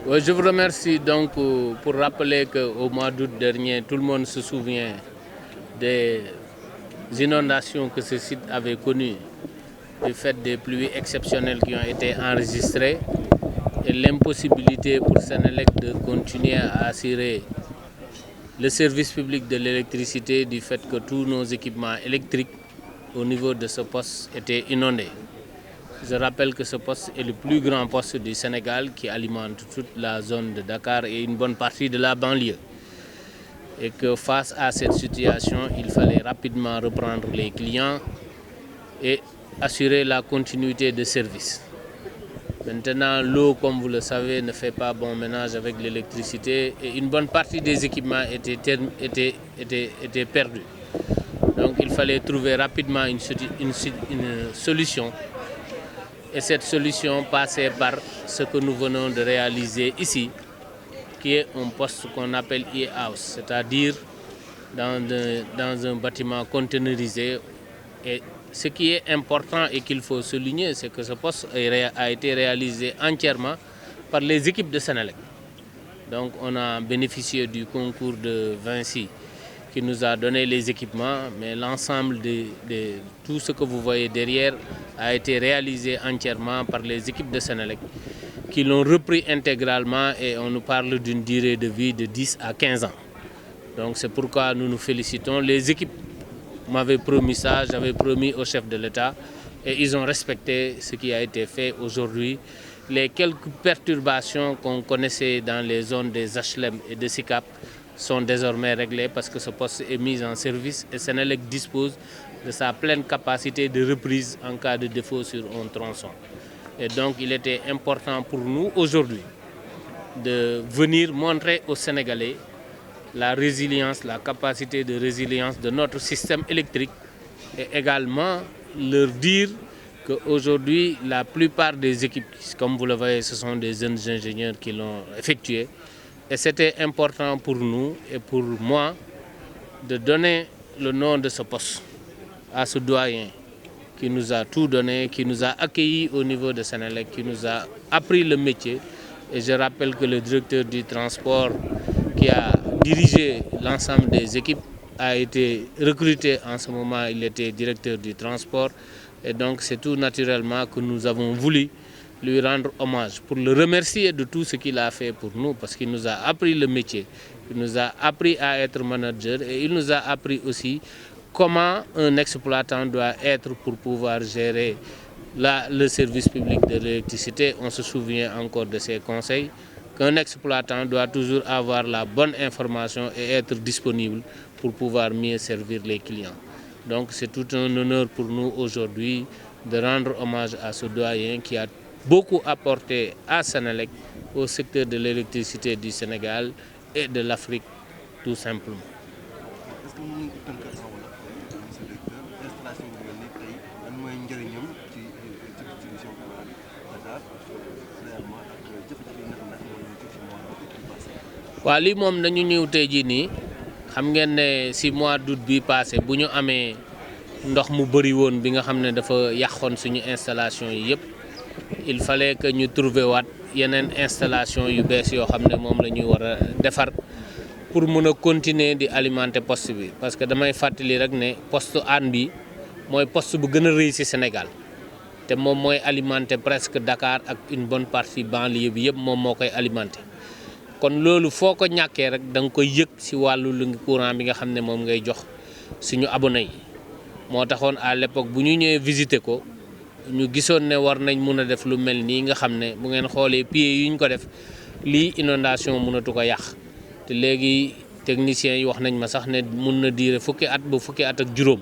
Ouais, je vous remercie donc pour rappeler qu'au mois d'août dernier, tout le monde se souvient des inondations que ce site avait connues du fait des pluies exceptionnelles qui ont été enregistrées et l'impossibilité pour Senelec de continuer à assurer le service public de l'électricité du fait que tous nos équipements électriques au niveau de ce poste étaient inondés. Je rappelle que ce poste est le plus grand poste du Sénégal qui alimente toute la zone de Dakar et une bonne partie de la banlieue. Et que face à cette situation, il fallait rapidement reprendre les clients et assurer la continuité de service. Maintenant, l'eau, comme vous le savez, ne fait pas bon ménage avec l'électricité et une bonne partie des équipements étaient perdus. Donc il fallait trouver rapidement une solution. Et cette solution passait par ce que nous venons de réaliser ici, qui est un poste qu'on appelle e-house, c'est-à-dire dans un bâtiment containerisé. Et ce qui est important et qu'il faut souligner, c'est que ce poste a été réalisé entièrement par les équipes de Senelec. Donc on a bénéficié du concours de Vinci qui nous a donné les équipements, mais l'ensemble de tout ce que vous voyez derrière a été réalisé entièrement par les équipes de Senelec qui l'ont repris intégralement et on nous parle d'une durée de vie de 10 à 15 ans. Donc c'est pourquoi nous nous félicitons. Les équipes m'avaient promis ça, j'avais promis au chef de l'État et ils ont respecté ce qui a été fait aujourd'hui. Les quelques perturbations qu'on connaissait dans les zones des HLM et de SICAP sont désormais réglées parce que ce poste est mis en service et Senelec dispose de sa pleine capacité de reprise en cas de défaut sur un tronçon. Et donc il était important pour nous aujourd'hui de venir montrer aux Sénégalais la résilience, la capacité de résilience de notre système électrique et également leur dire qu'aujourd'hui, la plupart des équipes, comme vous le voyez, ce sont des jeunes ingénieurs qui l'ont effectué. Et c'était important pour nous et pour moi de donner le nom de ce poste à ce doyen qui nous a tout donné, qui nous a accueillis au niveau de Senelec, qui nous a appris le métier. Et je rappelle que le directeur du transport qui a dirigé l'ensemble des équipes a été recruté en ce moment, il était directeur du transport. Et donc c'est tout naturellement que nous avons voulu lui rendre hommage pour le remercier de tout ce qu'il a fait pour nous parce qu'il nous a appris le métier, il nous a appris à être manager et il nous a appris aussi comment un exploitant doit être pour pouvoir gérer le service public de l'électricité. On se souvient encore de ses conseils qu'un exploitant doit toujours avoir la bonne information et être disponible pour pouvoir mieux servir les clients. Donc c'est tout un honneur pour nous aujourd'hui de rendre hommage à ce doyen qui a beaucoup apporté à Senelec, au secteur de l'électricité du Sénégal et de l'Afrique tout simplement. Est-ce que mën nga ko tënkal en wolof monsieur le directeur installation bu mel nii tey lan mooy njëriñam ci distribution Dakar réellement ak jafe-jafe yi nga xam ne moo ñu jot ci mois d'août bi passé. waaw lii moom dañu ñëw tey jii nii xam ngeen ne si mois d'août bi passé bu ñu amee ndox mu bëri woon bi nga xam ne dafa yàqoon suñu installation yi yëpp il fallait que ñu trouver waat yeneen installation yu bees yoo xam ne moom la ñuy war a defar pour mën a continuer di alimenter poste bi parce que damay fàttali rek ne poste Hann bi mooy poste bu gën a rëy ci Sénégal te moom mooy alimenter presque Dakar ak une bonne partie banlieue bi yëpp moom moo koy alimenter kon loolu foo ko ñàkkee rek da nga koy yëg ci wàllu lu courant bi nga xam ne moom ngay jox suñu abonné yi moo taxoon à l'époque bu ñu ñëwee visiter ko ñu gisoon ne war nañ mun a def lu mel nii nga xam ne bu ngeen xoolee pieds yu ñu ko def lii inondation mënatu ko yàq te léegi techniciens yi wax nañ ma sax ne mun na diire fukki at ba fukki at ak juróom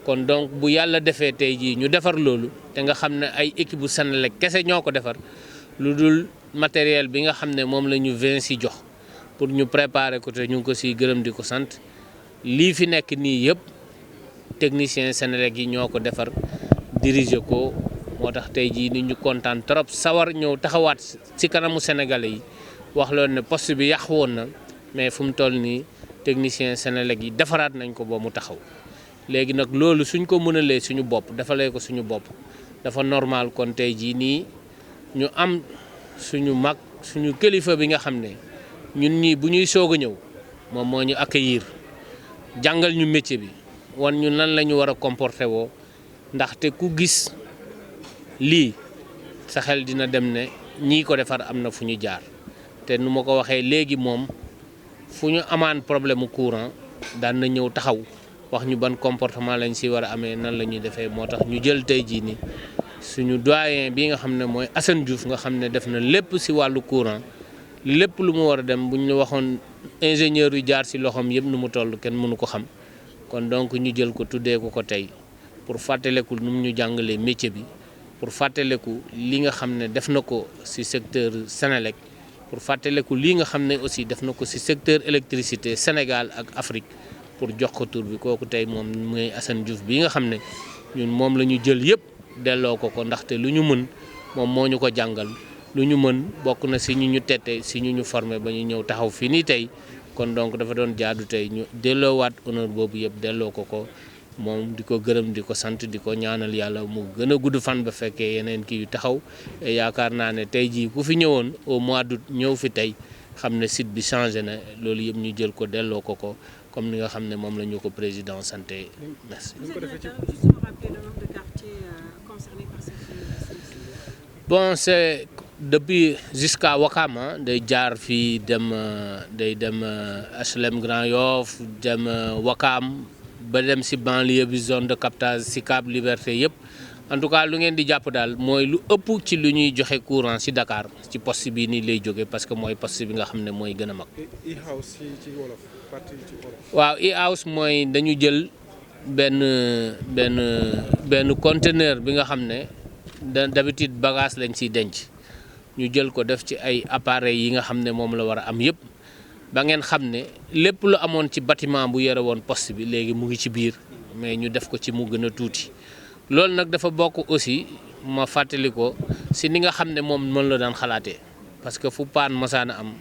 kon donc bu yàlla defee tey jii ñu defar loolu te nga xam ne ay équipe bu Senelec kese ñoo ko defar lu dul matériel bi nga xam ne moom la ñu Vinci jox pour ñu préparer ko te ñu ngi ko siy gërëm di ko sant lii fi nekk nii yëpp technicien Senelec yi ñoo ko defar diriger ko moo tax tey jii ni ñu kontaan trop sawar ñëw taxawaat ci kanamu sénégalais yi wax loolu ne poste bi yàq woon na mais fu mu toll nii technicien Senelec yi defaraat nañ ko ba mu taxaw léegi nag loolu suñ ko mënalee suñu bopp defalee ko suñu bopp dafa normal kon tey jii nii ñu am suñu mag suñu kilifa bi nga xam ne ñun ñii bu ñuy soog a ñëw moom moo ñu accueillir jàngal ñu métier bi wan ñu nan la ñu war a comporter woo ndaxte ku gis lii sa xel dina dem ne ñii ko defar am na fu ñu jaar te nu ma ko waxee léegi moom fu ñu amaan problème mu courant daan na ñëw taxaw wax ñu ban comportement lañ si war a amee nan la ñuy defee moo tax ñu jël tey jii ni suñu doyen bi nga xam ne mooy Assane Diouf nga xam ne def na lépp si wàllu courant lépp lu mu war a dem bu ñu waxoon ingénieur yu jaar si loxoom yëpp nu mu toll kenn mënu ko xam kon donc ñu jël ko tuddee ko tey pour fàttaleku nu mu ñu jàngalee métier bi pour fàttaleku li nga xam ne def na ko si secteur Senelec pour fàttaleku lii nga xam ne aussi def na ko si secteur électricité Sénégal ak Afrique pour jox ko tur bi kooku tey moom mooy Assane Diouf bi nga xam ne ñun moom la ñu jël yëpp delloo ko ndaxte lu ñu mën moom moo ñu ko jàngal lu ñu mën bokk na si ñu tette si ñu formé ba ñu ñëw taxaw fii nii tey kon donc dafa doon jaadu tey ñu delloowaat honneur boobu yëpp delloo ko moom di ko gërëm di ko sant di ko ñaanal yàlla mu gën a gudd fan ba fekkee yeneen kii yu taxaw et yaakaar naa ne tey jii ku fi ñëwoon au mois d'août ñëw fi tey xam ne site bi changé na loolu yëpp ñu jël ko delloo ko comme ni nga xam ne moom la ñu ko président santé merci. Bon c'est depuis jusqu'à Ouakam day jaar fii dem day dem HLM Grand Yoff dem Ouakam ba dem si banlieue bi zone de captage Sicap Liberté yëpp en tout cas lu ngeen di jàpp daal mooy lu ëpp ci lu ñuy joxe courant si Dakar ci poste bii nii lay jóge parce que mooy poste bi nga xam ne mooy gën a mag. waaw e-house mooy dañu jël benn conteneur bi nga xam ne d'habitude bagage lañ ciy denc ñu jël ko def ci ay appareils yi nga xam ne moom la war a am yëpp ba ngeen xam ne lépp lu amoon ci bâtiment bu yore woon poste bi léegi mu ngi ci biir mais ñu def ko ci mu gën a tuuti loolu nag dafa bokk aussi ma fàttali ko si ni nga xam ne moom mën la daan xalaatee parce que fu paan masaana am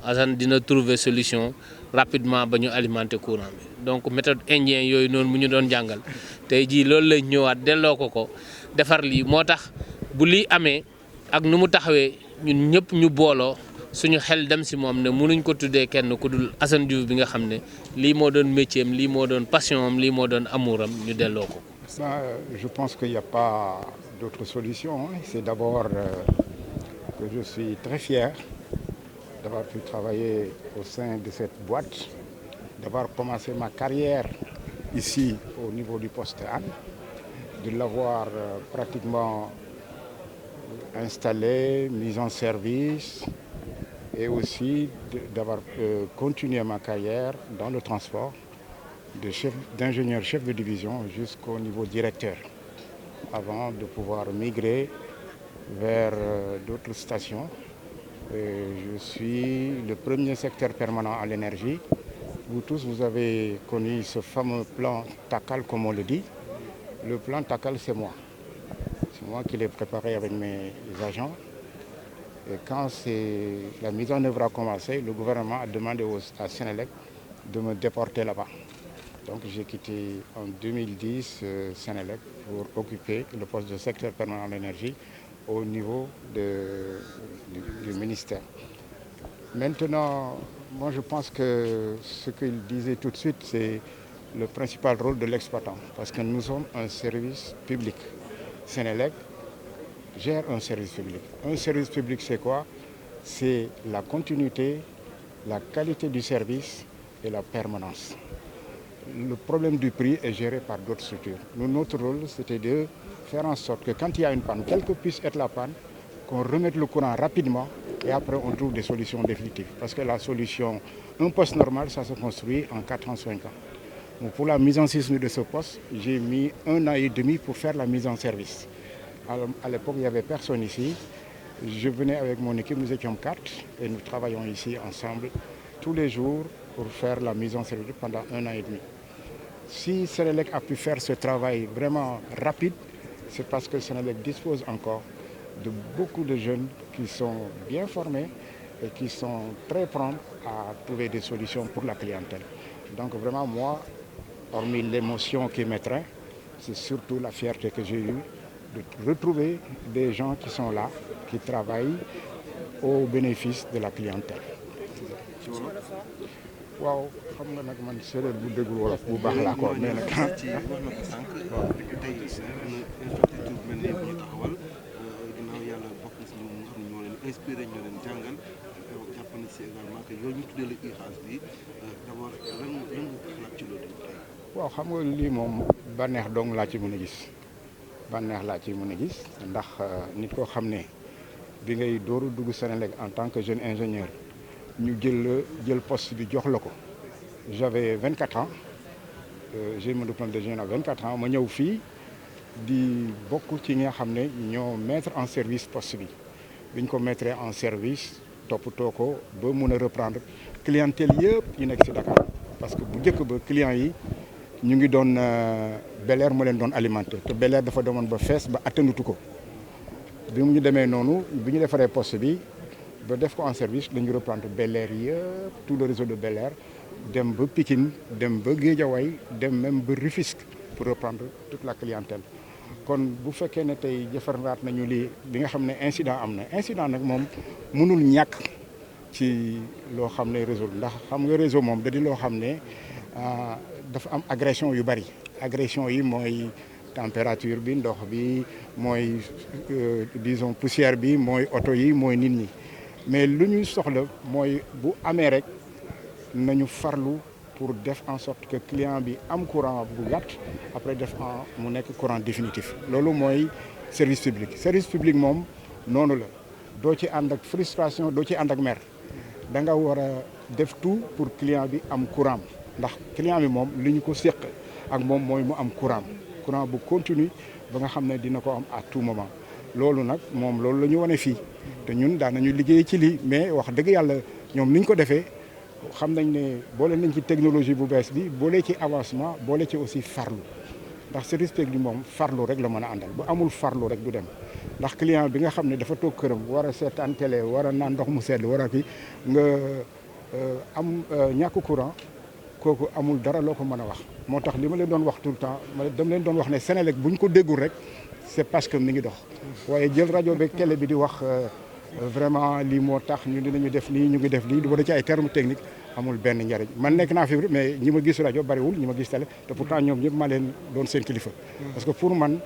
Assane dina trouver solution rapidement ba ñu alimenter courant bi donc méthode indien yooyu noonu mu ñu doon jàngal tey jii loolu lay ñëwaat delloo ko defar lii moo tax bu lii amee ak nu mu taxawee ñun ñëpp ñu booloo suñu xel dem si moom ne mënuñ ko tuddee kenn ku dul Assane Diouf bi nga xam ne lii moo doon métier am lii moo doon passion am lii moo doon amour am ñu delloo ko. Je pense qu'il n'y a pas d'autre solution. C'est d'abord que je suis très fier d'avoir pu travailler au sein de cette boîte, d'avoir commencé ma carrière ici au niveau du poste Anne, de l'avoir pratiquement installé, mis en service et aussi d'avoir continué ma carrière dans le transport d'ingénieur chef de division jusqu'au niveau directeur avant de pouvoir migrer vers d'autres stations. Je suis le premier secteur permanent à l'énergie. Vous tous, vous avez connu ce fameux plan TACAL, comme on le dit. Le plan TACAL, c'est moi. C'est moi qui l'ai préparé avec mes agents. Et quand la mise en œuvre a commencé, le gouvernement a demandé à Senelec de me déporter là-bas. Donc j'ai quitté en 2010 Senelec pour occuper le poste de secteur permanent à l'énergie au niveau du ministère. Maintenant, moi je pense que ce qu'il disait tout de suite, c'est le principal rôle de l'exploitant. Parce que nous sommes un service public. Senelec gère un service public. Un service public, c'est quoi? C'est la continuité, la qualité du service et la permanence. Le problème du prix est géré par d'autres structures. Notre rôle, c'était de faire en sorte que quand il y a une panne, quelle que puisse être la panne, qu'on remette le courant rapidement et après on trouve des solutions définitives. Parce que la solution, un poste normal, ça se construit en 4 ans, 5 ans. Donc pour la mise en service de ce poste, j'ai mis 1 an et demi pour faire la mise en service. À l'époque, il n'y avait personne ici. Je venais avec mon équipe, nous étions 4 et nous travaillons ici ensemble tous les jours pour faire la mise en service pendant 1 an et demi. Si Senelec a pu faire ce travail vraiment rapide, c'est parce que Senelec dispose encore de beaucoup de jeunes qui sont bien formés et qui sont très prompts à trouver des solutions pour la clientèle. Donc vraiment, moi, hormis l'émotion qui m'étreint, c'est surtout la fierté que j'ai eue de retrouver des gens qui sont là, qui travaillent au bénéfice de la clientèle. waaw xam nga nag man séeréer bu déggul wolof bu baax laa ko mais nag ci wax na ko sànq tey infrastructure mel ni bu ñu taxawal ginnaaw yàlla bokk na si ñoom nga xam ne ñoo leen inspiré ñoo leen jàngal jàpp na si également que yooyu ñu tuddee la IHAS bi d'abord lan nga xalaat ci loolu tey. waaw xam nga lii moom bànneex dong laa ci mën a gis bànneex laa ci mën a gis ndax nit koo xam ne bi ngay dooru dugg Senelec en tant que jeune ingénieur ñu jël poste bi jox la ko j'avais 24 ans j'ai mon diplôme d'ingénieur à 24 ans ma ñëw fii di bokk ci ñi nga xam ne ñoo mettre en service poste bi biñ ko mettre en service toppatoo ko ba mun a reprendre clientèle yëpp yi nekk ci Dakar parce que bu njëkk ba clients yi ñu ngi doon Bel Air moo leen doon alimenté te Bel Air dafa demoon ba fees ba attanatu ko bi mu ñu demee noonu bi ñu defaree poste bi ba def ko en service la ñu reprendre Bel Air yëpp tout le réseau de Bel Air dem ba Pikine dem ba Guédiawaye dem même ba Rufisque pour reprendre toute la clientèle kon bu fekkee ne tey jëfandikoo nañu lii bi nga xam ne incident am na incident nag moom mënul ñàkk ci loo xam ne réseau ndax xam nga réseau moom da di loo xam ne dafa am agression yu bari agression yi mooy température bi ndox bi mooy disons poussière bi mooy oto yi mooy nit ñi mais lu ñuy soxla mooy bu amee rek nañu farlu pour def en sorte que client bi am courant bu gàtt après def mu nekk courant définitif loolu mooy service public moom noonu la doo ci ànd ak frustration doo ci ànd ak mer da nga war a def tout pour client bi am courant ndax client bi moom li ñu ko séq ak moom mooy mu am courant bu continue ba nga xam ne dina ko am à tout moment loolu nag moom loolu la ñu wane fii te ñun daan nañu liggéey ci lii mais wax dëgg yàlla ñoom ni ñu ko defee xam nañ ne boole nañ ci technologie bu bees bi boole ci avancement boole ci aussi farlu ndax service public moom farlu rek la mën a àndal bu amul farlu rek du dem ndax client bi nga xam ne dafa toog këram war a seetaan télé war a naan ndox mu sedd war a kii nga am ñàkk courant kooku amul dara loo ko mën a wax moo tax li ma leen doon wax tout le temps dama leen doon wax ne Senelec bu ñu ko déggul rek c'est parce que mi ngi dox waaye jël rajo beeg télé bi di wax vraiment lii moo tax ñu dinañu def nii ñu ngi def lii du ma ci ay termes techniques amul benn njariñ man nekk naa fi mais ñi ma gis rajo bariwul ñi ma gis télé te pourtant ñoom ñëpp maa leen doon seen kilifa. parce que pour man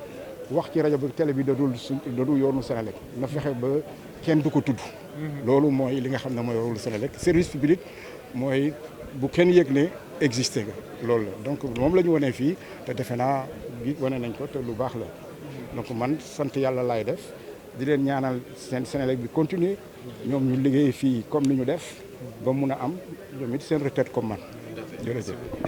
wax ci rajo beeg télé bi da dul yoonu Senelec na fexe ba kenn du ko tudd. loolu mooy li nga xam ne mooy yoonu Senelec service public mooy bu kenn yëg ne existé nga loolu la donc moom la ñu wane fii te defe naa bi wane nañ ko te lu baax la donc man sant yàlla laay def di leen ñaanal seen Senelec bi continuer ñoom ñu liggéey fii comme ni ñu def ba mun a am ñoom it seen retraite comme man jërëjëf